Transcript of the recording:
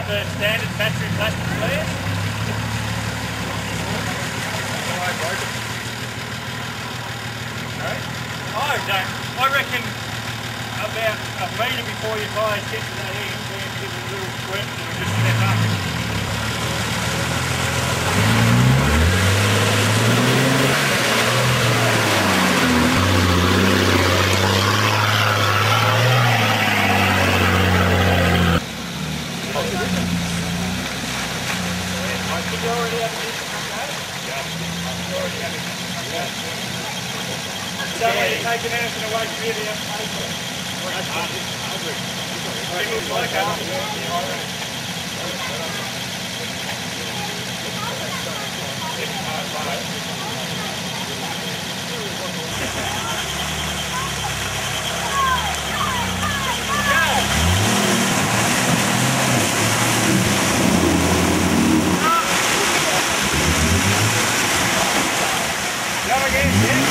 the standard battery plastic flares. Oh, don't. I reckon about a metre before your tyres get to that end, then give it a little squint and it'll just step up. Did you already have a decent run? You already have a decent run. Don't let it take anything away from you, the application. It looks like that. Go again, yeah.